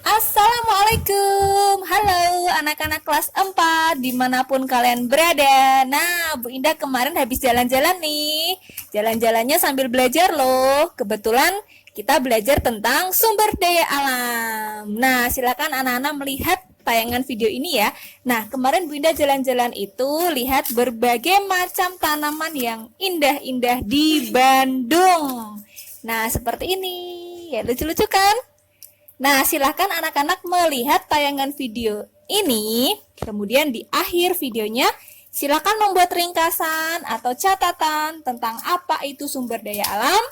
Assalamualaikum. Halo anak-anak kelas 4 dimanapun kalian berada. Nah, Bu Indah kemarin habis jalan-jalan nih. Jalan-jalannya sambil belajar loh. Kebetulan kita belajar tentang sumber daya alam. Nah, silakan anak-anak melihat tayangan video ini ya. Nah, kemarin Bu Indah jalan-jalan itu lihat berbagai macam tanaman yang indah-indah di Bandung. Nah, seperti ini. Ya, lucu-lucu kan? Nah, silahkan anak-anak melihat tayangan video ini. Kemudian di akhir videonya, silahkan membuat ringkasan atau catatan tentang apa itu sumber daya alam,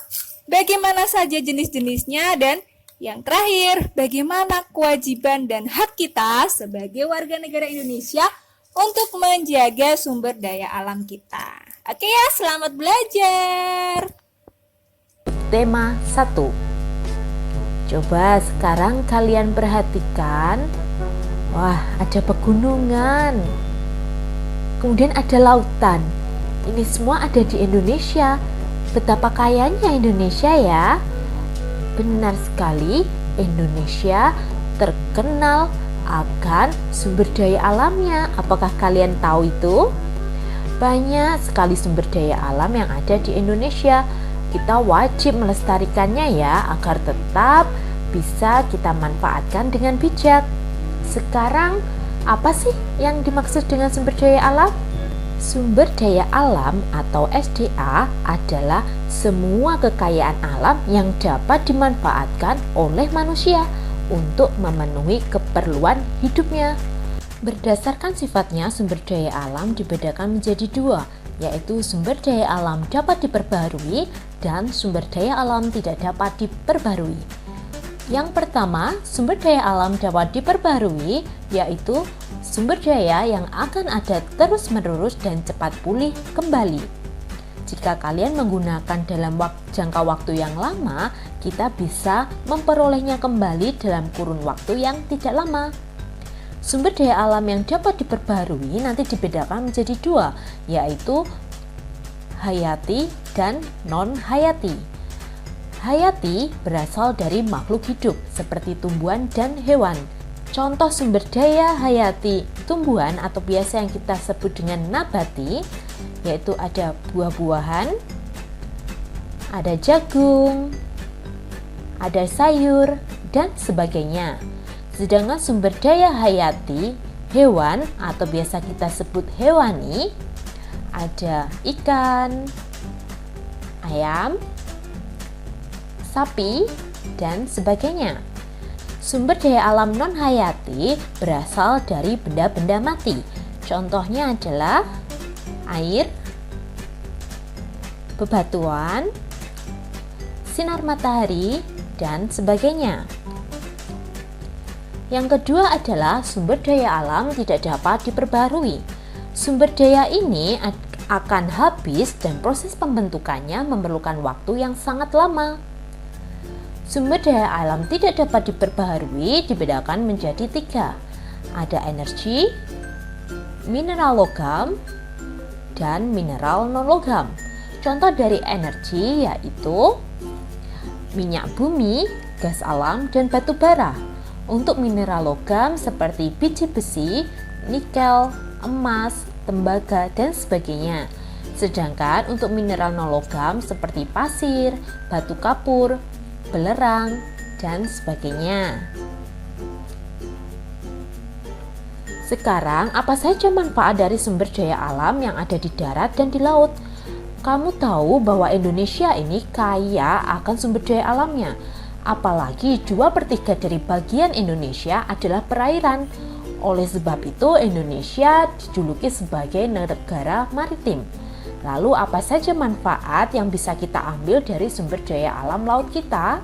bagaimana saja jenis-jenisnya, dan yang terakhir, bagaimana kewajiban dan hak kita sebagai warga negara Indonesia untuk menjaga sumber daya alam kita. Oke ya, selamat belajar. Tema 1. Coba sekarang kalian perhatikan. Wah, ada pegunungan. Kemudian ada lautan. Ini semua ada di Indonesia. Betapa kayanya Indonesia ya. Benar sekali, Indonesia terkenal akan sumber daya alamnya. Apakah kalian tahu itu? Banyak sekali sumber daya alam yang ada di Indonesia. Kita wajib melestarikannya ya, agar tetap bisa kita manfaatkan dengan bijak. Sekarang, apa sih yang dimaksud dengan sumber daya alam? Sumber daya alam atau SDA adalah semua kekayaan alam yang dapat dimanfaatkan oleh manusia untuk memenuhi keperluan hidupnya. Berdasarkan sifatnya, sumber daya alam dibedakan menjadi dua, yaitu sumber daya alam dapat diperbaharui dan sumber daya alam tidak dapat diperbaharui. Yang pertama, sumber daya alam dapat diperbaharui, yaitu sumber daya yang akan ada terus-menerus dan cepat pulih kembali. Jika kalian menggunakan dalam jangka waktu yang lama, kita bisa memperolehnya kembali dalam kurun waktu yang tidak lama. Sumber daya alam yang dapat diperbaharui nanti dibedakan menjadi dua, yaitu hayati dan non-hayati. Hayati berasal dari makhluk hidup seperti tumbuhan dan hewan. Contoh sumber daya hayati tumbuhan atau biasa yang kita sebut dengan nabati, yaitu ada buah-buahan, ada jagung, ada sayur, dan sebagainya. Sedangkan sumber daya hayati hewan atau biasa kita sebut hewani, ada ikan, ayam, sapi, dan sebagainya. Sumber daya alam non-hayati berasal dari benda-benda mati. Contohnya adalah air, bebatuan, sinar matahari, dan sebagainya. Yang kedua adalah sumber daya alam tidak dapat diperbarui. Sumber daya ini akan habis dan proses pembentukannya memerlukan waktu yang sangat lama. Sumber daya alam tidak dapat diperbaharui dibedakan menjadi tiga. Ada energi, mineral logam, dan mineral non-logam. Contoh dari energi yaitu minyak bumi, gas alam, dan batu bara. Untuk mineral logam seperti biji besi, nikel, emas, tembaga, dan sebagainya. Sedangkan untuk mineral non-logam seperti pasir, batu kapur, belerang, dan sebagainya. Sekarang, apa saja manfaat dari sumber daya alam yang ada di darat dan di laut? Kamu tahu bahwa Indonesia ini kaya akan sumber daya alamnya. Apalagi 2/3 dari bagian Indonesia adalah perairan. Oleh sebab itu, Indonesia dijuluki sebagai negara maritim. Lalu apa saja manfaat yang bisa kita ambil dari sumber daya alam laut kita?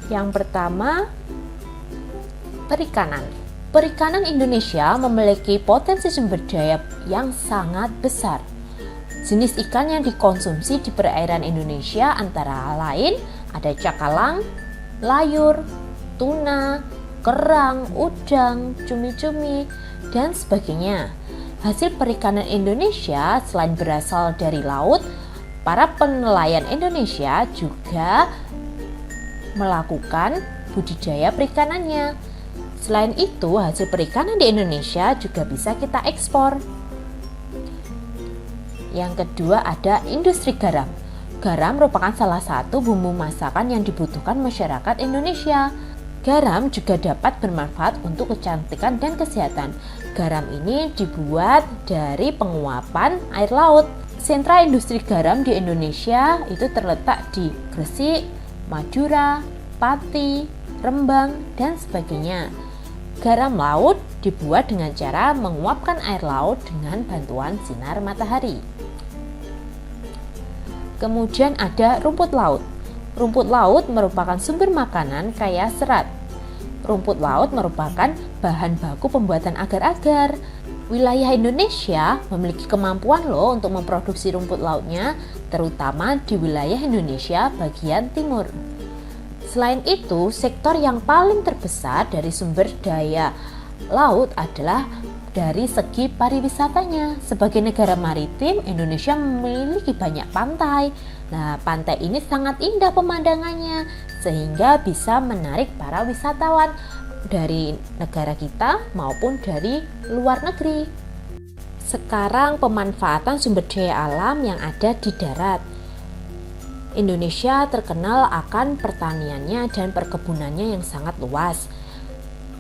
Yang pertama, perikanan. Perikanan Indonesia memiliki potensi sumber daya yang sangat besar. Jenis ikan yang dikonsumsi di perairan Indonesia antara lain ada cakalang, layur, tuna, kerang, udang, cumi-cumi, dan sebagainya. Hasil perikanan Indonesia selain berasal dari laut, para penelayan Indonesia juga melakukan budidaya perikanannya. Selain itu, hasil perikanan di Indonesia juga bisa kita ekspor. Yang kedua ada industri garam. Garam merupakan salah satu bumbu masakan yang dibutuhkan masyarakat Indonesia. Garam juga dapat bermanfaat untuk kecantikan dan kesehatan. Garam ini dibuat dari penguapan air laut. Sentra industri garam di Indonesia itu terletak di Gresik, Madura, Pati, Rembang, dan sebagainya. Garam laut dibuat dengan cara menguapkan air laut dengan bantuan sinar matahari. Kemudian ada rumput laut. Rumput laut merupakan sumber makanan kaya serat. Rumput laut merupakan bahan baku pembuatan agar-agar. Wilayah Indonesia memiliki kemampuan untuk memproduksi rumput lautnya, terutama di wilayah Indonesia bagian timur. Selain itu, sektor yang paling terbesar dari sumber daya laut adalah dari segi pariwisatanya. Sebagai negara maritim, Indonesia memiliki banyak pantai. Nah, pantai ini sangat indah pemandangannya, sehingga bisa menarik para wisatawan dari negara kita maupun dari luar negeri. Sekarang pemanfaatan sumber daya alam yang ada di darat. Indonesia terkenal akan pertaniannya dan perkebunannya yang sangat luas.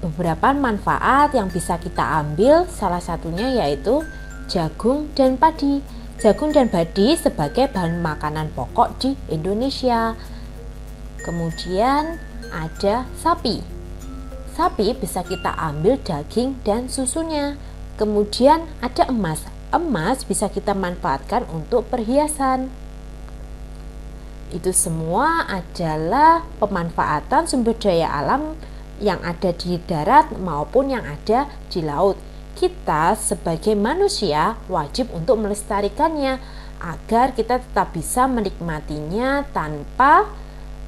Beberapa manfaat yang bisa kita ambil salah satunya yaitu jagung dan padi. Jagung dan padi sebagai bahan makanan pokok di Indonesia. Kemudian ada sapi. Sapi bisa kita ambil daging dan susunya. Kemudian ada emas. Emas bisa kita manfaatkan untuk perhiasan. Itu semua adalah pemanfaatan sumber daya alam yang ada di darat maupun yang ada di laut. Kita sebagai manusia wajib untuk melestarikannya agar kita tetap bisa menikmatinya tanpa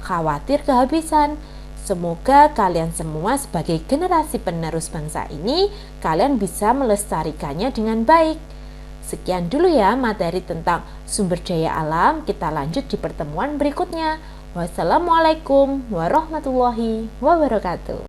khawatir kehabisan. Semoga kalian semua sebagai generasi penerus bangsa ini, kalian bisa melestarikannya dengan baik. Sekian dulu ya materi tentang sumber daya alam. Kita lanjut di pertemuan berikutnya. Wassalamualaikum warahmatullahi wabarakatuh.